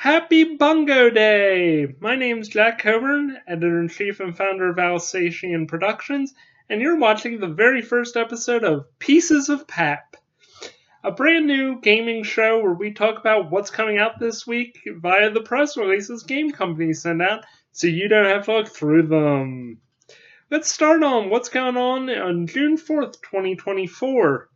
Happy Bongo Day! My name's Jack Coburn, editor-in-chief and founder of Alsatian Productions, and you're watching the very first episode of Pieces of Pap, a brand new gaming show where we talk about what's coming out this week via the press releases game companies send out, so you don't have to look through them. Let's start on what's going on June 4th, 2024.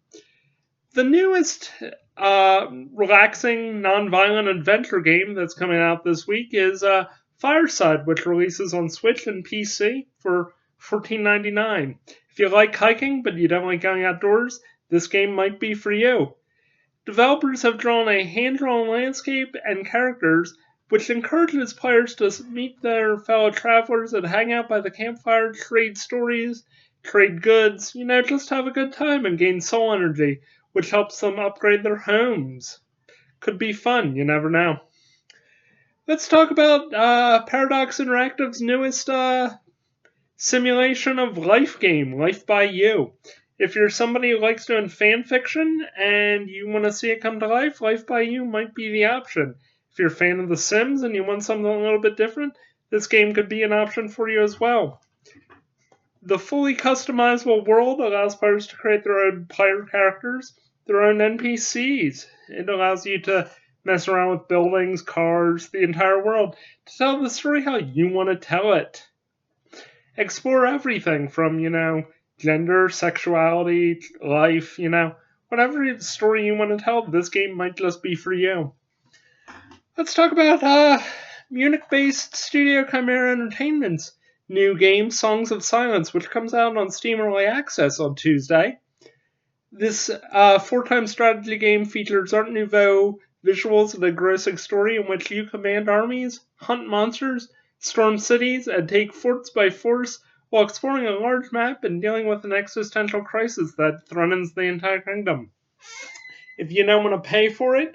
The newest relaxing, non-violent adventure game that's coming out this week is Fireside, which releases on Switch and PC for $14.99. If you like hiking but you don't like going outdoors, this game might be for you. Developers have drawn a hand-drawn landscape and characters which encourages players to meet their fellow travelers and hang out by the campfire, trade stories, trade goods, just have a good time and gain soul energy, which helps them upgrade their homes. Could be fun, you never know. Let's talk about Paradox Interactive's newest simulation of life game, Life by You. If you're somebody who likes doing fan fiction and you want to see it come to life, Life by You might be the option. If you're a fan of The Sims and you want something a little bit different, this game could be an option for you as well. The fully customizable world allows players to create their own player characters, their own NPCs. It allows you to mess around with buildings, cars, the entire world, to tell the story how you want to tell it. Explore everything from, gender, sexuality, life, whatever story you want to tell, this game might just be for you. Let's talk about Munich-based studio Chimera Entertainment's new game, Songs of Silence, which comes out on Steam Early Access on Tuesday. This four-time strategy game features Art Nouveau visuals and a engrossing story in which you command armies, hunt monsters, storm cities, and take forts by force while exploring a large map and dealing with an existential crisis that threatens the entire kingdom. If you don't want to pay for it,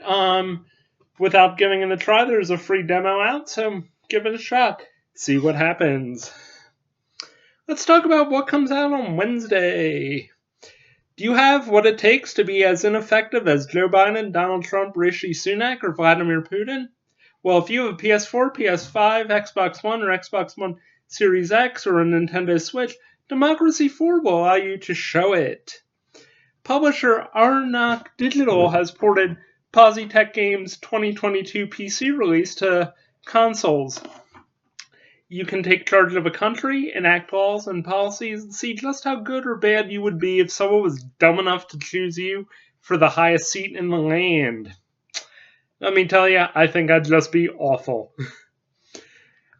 without giving it a try, there's a free demo out, so give it a shot. See what happens. Let's talk about what comes out on Wednesday. Do you have what it takes to be as ineffective as Joe Biden, Donald Trump, Rishi Sunak, or Vladimir Putin? Well, if you have a PS4, PS5, Xbox One, or Xbox One Series X, or a Nintendo Switch, Democracy 4 will allow you to show it. Publisher Arnak Digital has ported Positech Games' 2022 PC release to consoles. You can take charge of a country, enact laws and policies, and see just how good or bad you would be if someone was dumb enough to choose you for the highest seat in the land. Let me tell you, I think I'd just be awful.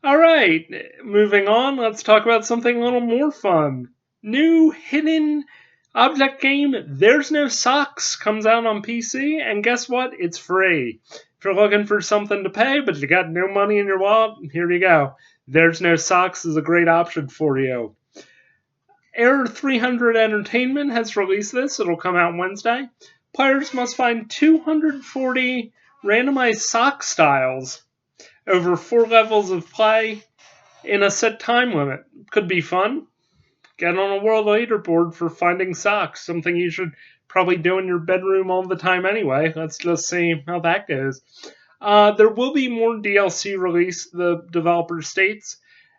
Alright, moving on, let's talk about something a little more fun. New hidden object game, There's No Socks, comes out on PC, and guess what? It's free. If you're looking for something to pay, but you got no money in your wallet, here you go. There's No Socks is a great option for you. Error 300 Entertainment has released this. It'll come out Wednesday. Players must find 240 randomized sock styles over 4 levels of play in a set time limit. Could be fun. Get on a world leaderboard for finding socks, something you should probably do in your bedroom all the time anyway. Let's just see how that goes. There will be more DLC released, the developer states,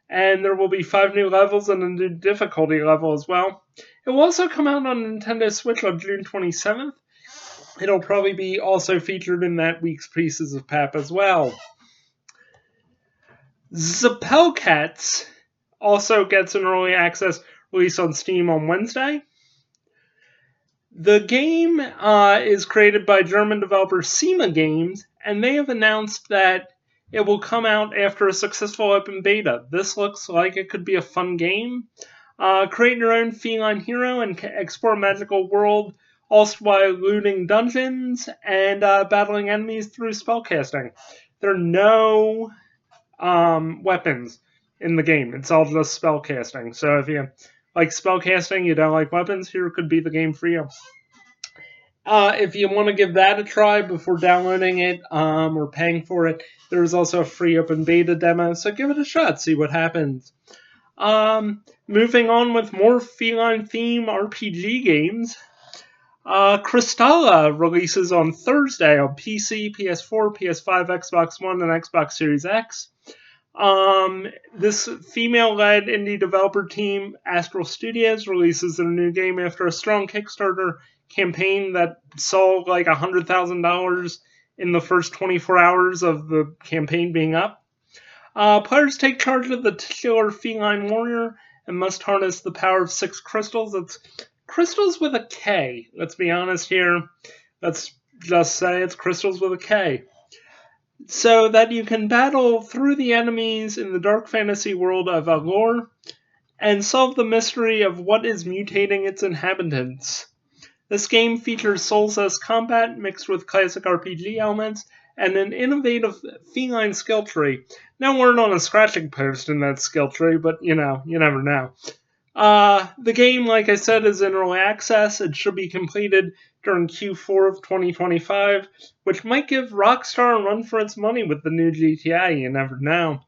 and there will be 5 new levels and a new difficulty level as well. It will also come out on Nintendo Switch on June 27th. It'll probably be also featured in that week's Pieces of Pap as well. Zapelcats also gets an early access release on Steam on Wednesday. The game is created by German developer SEMA Games, and they have announced that it will come out after a successful open beta. This looks like it could be a fun game. Create your own feline hero and explore a magical world, also while looting dungeons and battling enemies through spellcasting. There are no weapons in the game. It's all just spellcasting. So if you like spellcasting, you don't like weapons, here could be the game for you. If you want to give that a try before downloading it or paying for it, there's also a free open beta demo, so give it a shot, see what happens. Moving on with more feline theme RPG games. Crystalla releases on Thursday on PC, PS4, PS5, Xbox One, and Xbox Series X. This female-led indie developer team, Astral Studios, releases their new game after a strong Kickstarter campaign that saw like $100,000 in the first 24 hours of the campaign being up. Players take charge of the titular feline warrior and must harness the power of 6 crystals. It's crystals with a K. Let's be honest here. Let's just say it's crystals with a K. So that you can battle through the enemies in the dark fantasy world of Allure and solve the mystery of what is mutating its inhabitants. This game features Souls-esque combat mixed with classic RPG elements and an innovative feline skill tree. No word on a scratching post in that skill tree, but you never know. The game, like I said, is in early access. It should be completed during Q4 of 2025, which might give Rockstar a run for its money with the new GTA. You never know.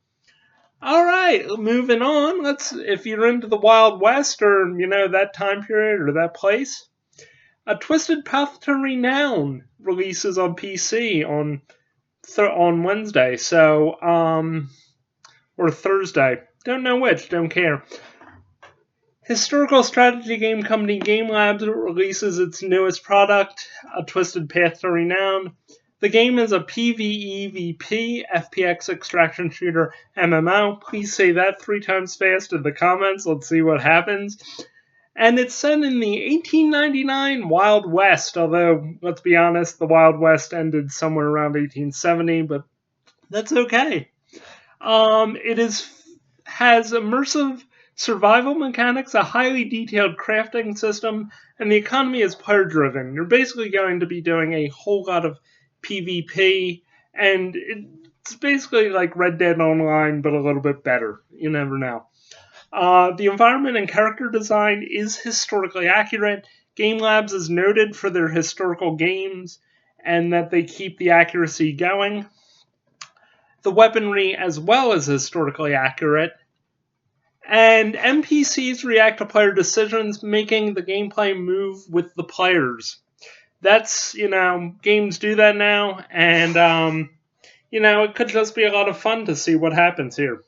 Alright, moving on. If you're into the Wild West or, that time period or that place, A Twisted Path to Renown releases on PC on Wednesday, or Thursday. Don't know which, don't care. Historical strategy game company Game Labs releases its newest product, A Twisted Path to Renown. The game is a PvEVP, FPX extraction shooter MMO. Please say that 3 times fast in the comments. Let's see what happens. And it's set in the 1899 Wild West, although, let's be honest, the Wild West ended somewhere around 1870, but that's okay. It has immersive survival mechanics, a highly detailed crafting system, and the economy is player-driven. You're basically going to be doing a whole lot of PvP, and it's basically like Red Dead Online, but a little bit better. You never know. The environment and character design is historically accurate. Game Labs is noted for their historical games, and that they keep the accuracy going. The weaponry as well is historically accurate. And NPCs react to player decisions, making the gameplay move with the players. That's, games do that now, and, it could just be a lot of fun to see what happens here.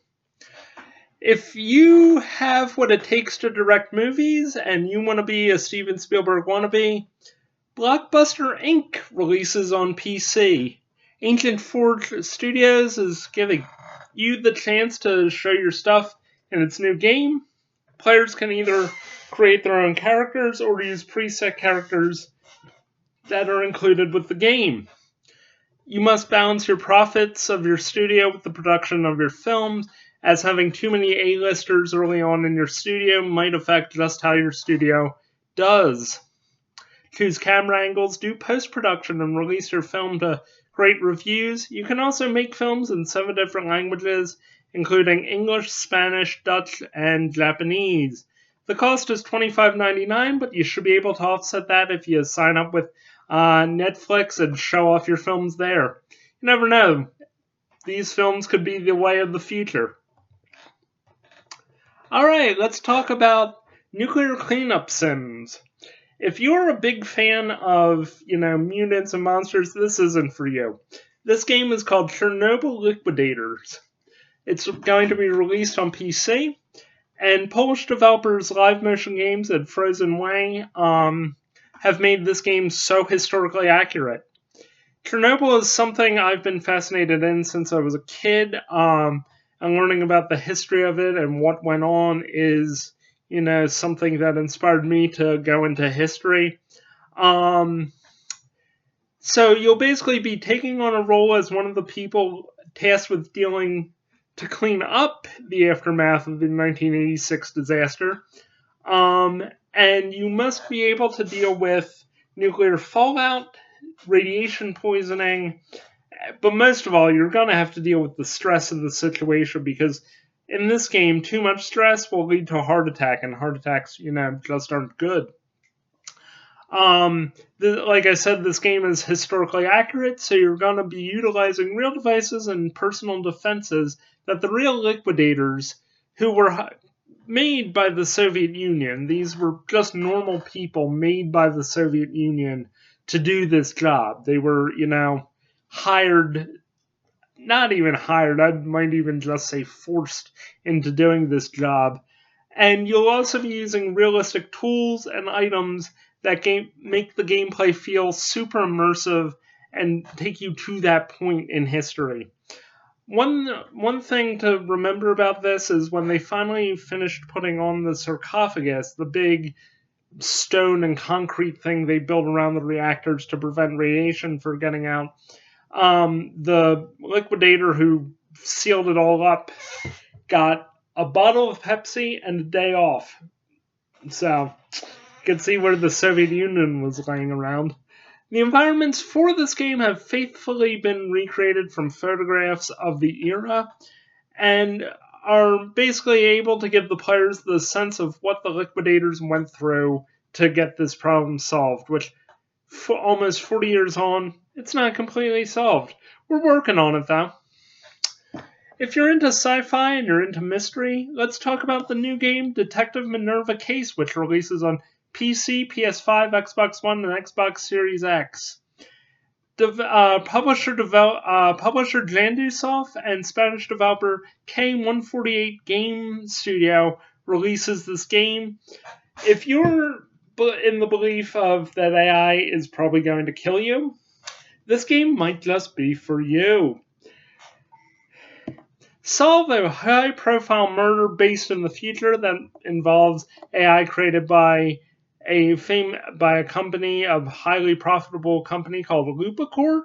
If you have what it takes to direct movies, and you want to be a Steven Spielberg wannabe, Blockbuster Inc. releases on PC. Ancient Forge Studios is giving you the chance to show your stuff in its new game. Players can either create their own characters or use preset characters that are included with the game. You must balance your profits of your studio with the production of your films, as having too many A-listers early on in your studio might affect just how your studio does. Choose camera angles, do post-production, and release your film to great reviews. You can also make films in 7 different languages, including English, Spanish, Dutch, and Japanese. The cost is $25.99, but you should be able to offset that if you sign up with Netflix and show off your films there. You never know. These films could be the way of the future. Alright, let's talk about nuclear cleanup sims. If you're a big fan of, mutants and monsters, this isn't for you. This game is called Chernobyl Liquidators. It's going to be released on PC, and Polish developers Live Motion Games and Frozen Way have made this game so historically accurate. Chernobyl is something I've been fascinated in since I was a kid, and learning about the history of it and what went on is, something that inspired me to go into history. So you'll basically be taking on a role as one of the people tasked with dealing to clean up the aftermath of the 1986 disaster. And you must be able to deal with nuclear fallout, radiation poisoning, but most of all, you're going to have to deal with the stress of the situation, because in this game, too much stress will lead to a heart attack, and heart attacks, just aren't good. Like I said, this game is historically accurate, so you're going to be utilizing real devices and personal defenses that the real liquidators, who were made by the Soviet Union. These were just normal people made by the Soviet Union to do this job. They were, hired, not even hired, I might even just say forced into doing this job. And you'll also be using realistic tools and items that make the gameplay feel super immersive and take you to that point in history. One thing to remember about this is when they finally finished putting on the sarcophagus, the big stone and concrete thing they built around the reactors to prevent radiation from getting out. The liquidator who sealed it all up got a bottle of Pepsi and a day off. So you can see where the Soviet Union was laying around. The environments for this game have faithfully been recreated from photographs of the era and are basically able to give the players the sense of what the liquidators went through to get this problem solved, which for almost 40 years on, it's not completely solved. We're working on it though. If you're into sci-fi and you're into mystery, let's talk about the new game Detective Minerva Case, which releases on PC, PS5, Xbox One, and Xbox Series X. Publisher Jandusoft and Spanish developer K148 Game Studio releases this game. If you're in the belief of that AI is probably going to kill you, this game might just be for you. Solve a high-profile murder based in the future that involves AI created by a company, a highly profitable company called Lupicore.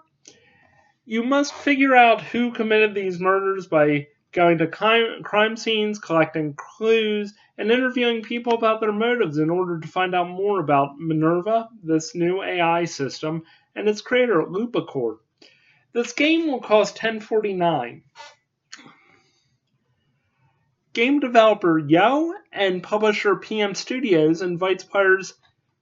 You must figure out who committed these murders by going to crime scenes, collecting clues, and interviewing people about their motives in order to find out more about Minerva, this new AI system, and its creator, Lupicore. This game will cost $10.49. Game developer Yo and publisher PM Studios invites players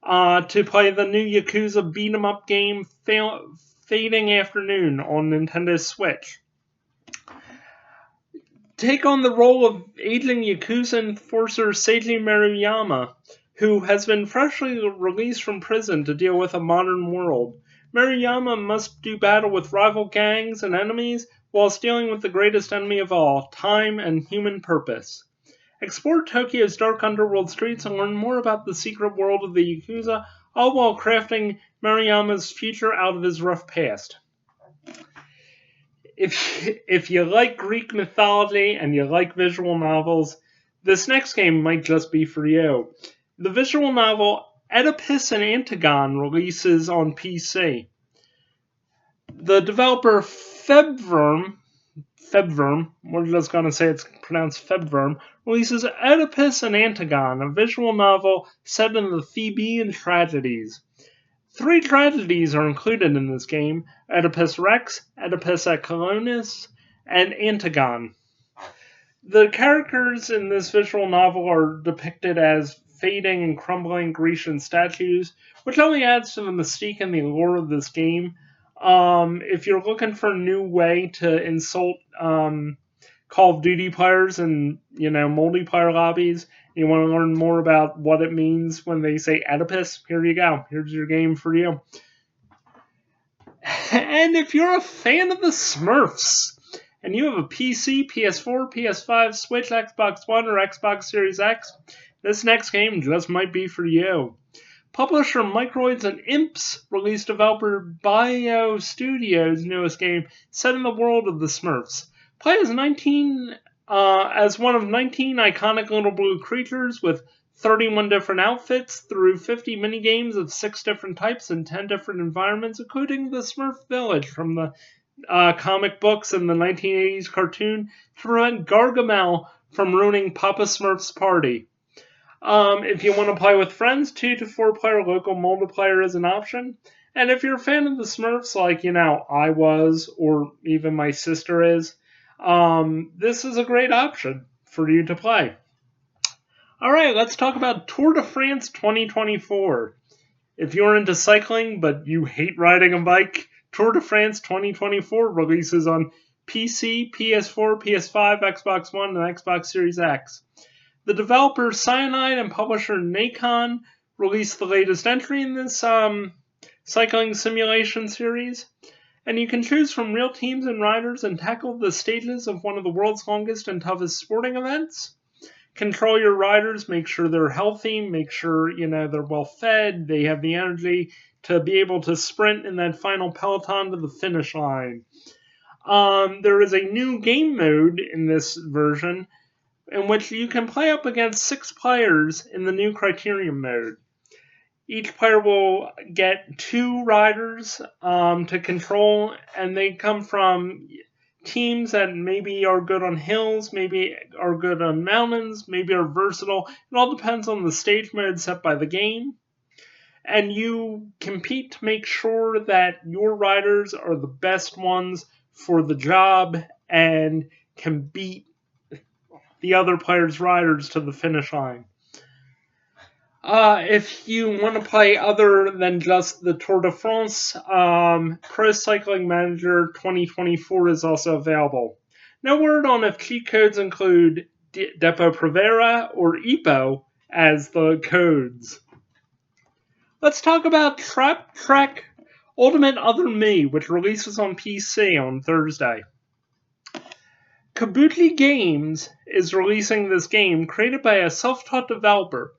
to play the new Yakuza beat-em-up game Fading Afternoon on Nintendo Switch. Take on the role of aging Yakuza enforcer Seiji Maruyama, who has been freshly released from prison to deal with a modern world. Maruyama must do battle with rival gangs and enemies whilst dealing with the greatest enemy of all, time and human purpose. Explore Tokyo's dark underworld streets and learn more about the secret world of the Yakuza, all while crafting Maruyama's future out of his rough past. If you like Greek mythology and you like visual novels, this next game might just be for you. The visual novel Oedipus and Antigone releases on PC. The developer Febverm, we're just going to say it's pronounced Febverm, releases Oedipus and Antigone, a visual novel set in the Theban tragedies. 3 tragedies are included in this game: Oedipus Rex, Oedipus at Colonus, and Antigone. The characters in this visual novel are depicted as fading and crumbling Grecian statues, which only adds to the mystique and the allure of this game. If you're looking for a new way to insult Call of Duty players and multiplayer lobbies, you want to learn more about what it means when they say Oedipus, here you go. Here's your game for you. And if you're a fan of the Smurfs, and you have a PC, PS4, PS5, Switch, Xbox One, or Xbox Series X, this next game just might be for you. Publisher Microids and Imps released developer Bio Studios' newest game set in the world of the Smurfs. Play as one of 19 iconic little blue creatures with 31 different outfits through 50 minigames of 6 different types and 10 different environments, including the Smurf Village from the comic books and the 1980s cartoon, to prevent Gargamel from ruining Papa Smurf's party. If you want to play with friends, 2 to 4 player local multiplayer is an option. And if you're a fan of the Smurfs, like I was, or even my sister is, this is a great option for you to play. Alright, let's talk about Tour de France 2024. If you're into cycling but you hate riding a bike, Tour de France 2024 releases on PC, PS4, PS5, Xbox One, and Xbox Series X. The developer Cyanide and publisher Nacon released the latest entry in this cycling simulation series. And you can choose from real teams and riders and tackle the stages of one of the world's longest and toughest sporting events. Control your riders, make sure they're healthy, make sure they're well fed, they have the energy to be able to sprint in that final peloton to the finish line. There is a new game mode in this version in which you can play up against 6 players in the new Criterion mode. Each player will get 2 riders to control, and they come from teams that maybe are good on hills, maybe are good on mountains, maybe are versatile. It all depends on the stage mode set by the game. And you compete to make sure that your riders are the best ones for the job and can beat the other player's riders to the finish line. If you want to play other than just the Tour de France, Pro Cycling Manager 2024 is also available. No word on if cheat codes include Depo-Provera or EPO as the codes. Let's talk about Trap Trek Ultimate Other Me, which releases on PC on Thursday. Kabuki Games is releasing this game created by a self-taught developer,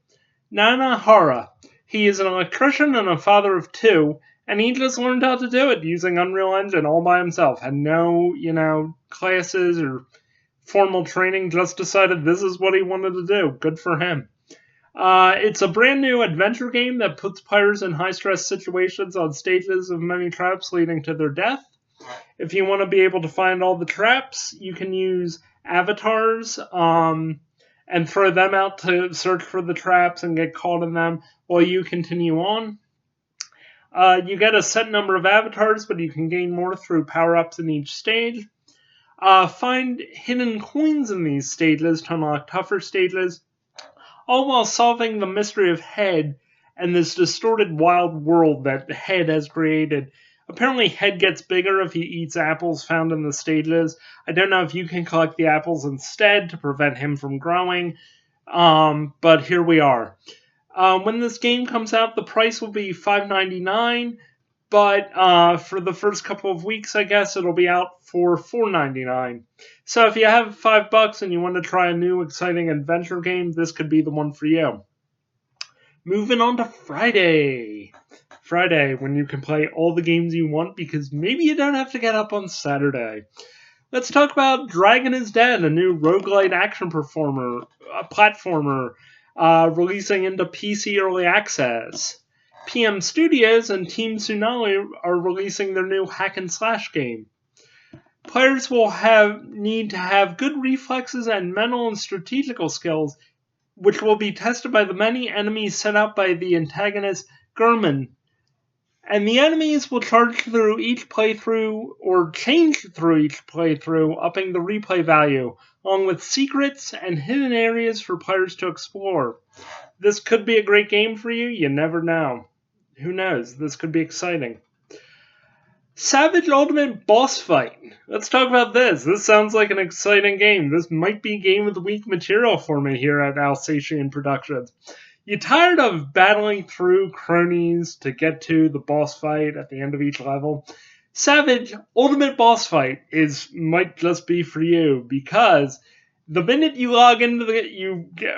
Nana Hara. He is an electrician and a father of 2, and he just learned how to do it using Unreal Engine all by himself. Had no, classes or formal training, just decided this is what he wanted to do. Good for him. It's a brand new adventure game that puts players in high-stress situations on stages of many traps leading to their death. If you want to be able to find all the traps, you can use avatars and throw them out to search for the traps and get caught in them while you continue on. You get a set number of avatars, but you can gain more through power-ups in each stage. Find hidden coins in these stages to unlock tougher stages, all while solving the mystery of Head and this distorted wild world that Head has created. Apparently, Head gets bigger if he eats apples found in the stages. I don't know if you can collect the apples instead to prevent him from growing, but here we are. When this game comes out, the price will be $5.99, but for the first couple of weeks, I guess, it'll be out for $4.99. So if you have $5 and you want to try a new exciting adventure game, this could be the one for you. Moving on to Friday. Friday, when you can play all the games you want because maybe you don't have to get up on Saturday. Let's talk about Dragon is Dead, a new roguelite action platformer releasing into PC Early Access. PM Studios and Team Tsunami are releasing their new hack and slash game. Players will need to have good reflexes and mental and strategical skills, which will be tested by the many enemies set out by the antagonist Gurman. And the enemies will charge through each playthrough or change through each playthrough, upping the replay value, along with secrets and hidden areas for players to explore. This could be a great game for you. You never know. Who knows? This could be exciting. Savage Ultimate Boss Fight. Let's talk about this. This sounds like an exciting game. This might be Game of the Week material for me here at Alsatian Productions. You tired of battling through cronies to get to the boss fight at the end of each level? Savage Ultimate Boss Fight might just be for you, because the minute you log into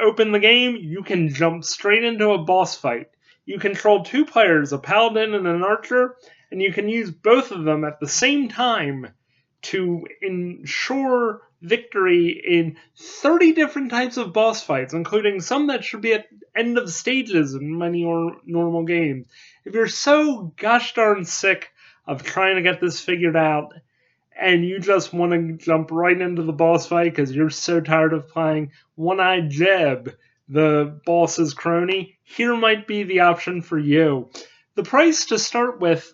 open the game, you can jump straight into a boss fight. You control 2 players, a paladin and an archer, and you can use both of them at the same time to ensure victory in 30 different types of boss fights, including some that should be at end of stages in many normal games. If you're so gosh darn sick of trying to get this figured out, and you just want to jump right into the boss fight because you're so tired of playing One-Eyed Jeb, the boss's crony, here might be the option for you. The price to start with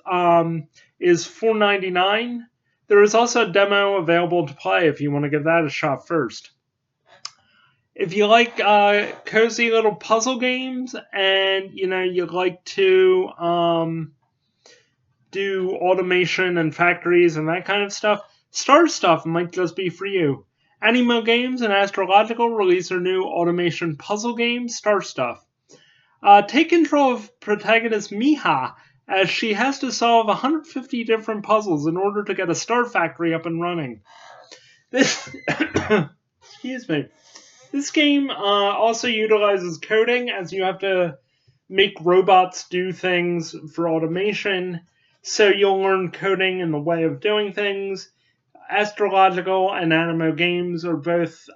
is $4.99. There is also a demo available to play if you want to give that a shot first. If you like cozy little puzzle games and you like to do automation and factories and that kind of stuff, Star Stuff might just be for you. Animo Games and Astrological release their new automation puzzle game, Star Stuff. Take control of protagonist Miha as she has to solve 150 different puzzles in order to get a star factory up and running. This, excuse me. This game also utilizes coding as you have to make robots do things for automation. So you'll learn coding in the way of doing things. Astrological and Animo Games are both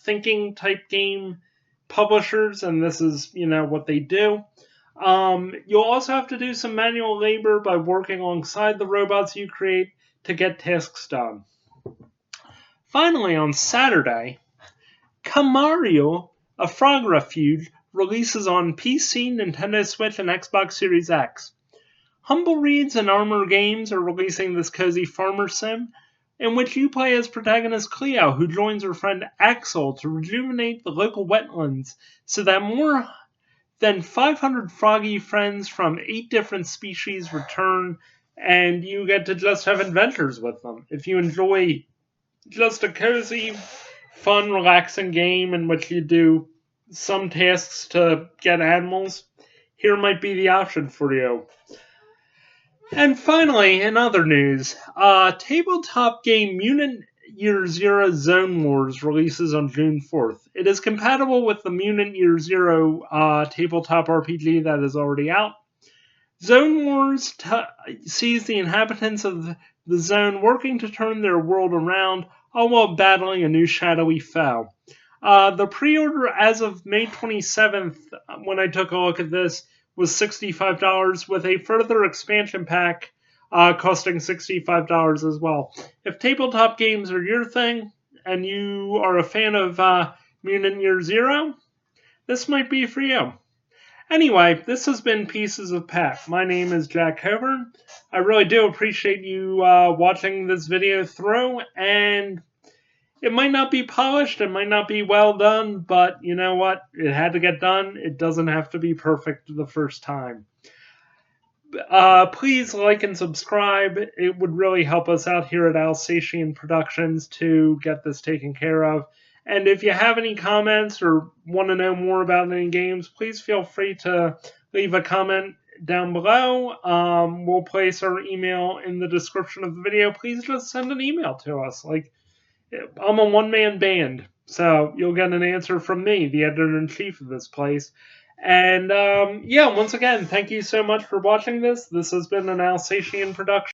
thinking type game publishers, and this is, what they do. You'll also have to do some manual labor by working alongside the robots you create to get tasks done. Finally, on Saturday, Kamario, a Frog Refuge, releases on PC, Nintendo Switch, and Xbox Series X. Humble Reeds and Armor Games are releasing this cozy farmer sim, in which you play as protagonist Cleo, who joins her friend Axel to rejuvenate the local wetlands so that more than 500 froggy friends from 8 different species return, and you get to just have adventures with them. If you enjoy just a cozy, fun, relaxing game in which you do some tasks to get animals, here might be the option for you. And finally, in other news, tabletop game Mutant Year Zero Zone Wars releases on June 4th. It is compatible with the Mutant Year Zero tabletop RPG that is already out. Zone Wars sees the inhabitants of the zone working to turn their world around, all while battling a new shadowy foe. The pre-order as of May 27th, when I took a look at this, was $65, with a further expansion pack costing $65 as well. If tabletop games are your thing, and you are a fan of Mutant Year Zero, this might be for you. Anyway, this has been Pieces of Pat. My name is Jack Coburn. I really do appreciate you watching this video through, and it might not be polished, it might not be well done, but you know what? It had to get done. It doesn't have to be perfect the first time. Please like and subscribe. It would really help us out here at Alsatian Productions to get this taken care of. And if you have any comments or want to know more about any games, please feel free to leave a comment down below. We'll place our email in the description of the video. Please just send an email to us. I'm a one-man band, so you'll get an answer from me, the editor-in-chief of this place. And once again, thank you so much for watching this. This has been an Alsatian production.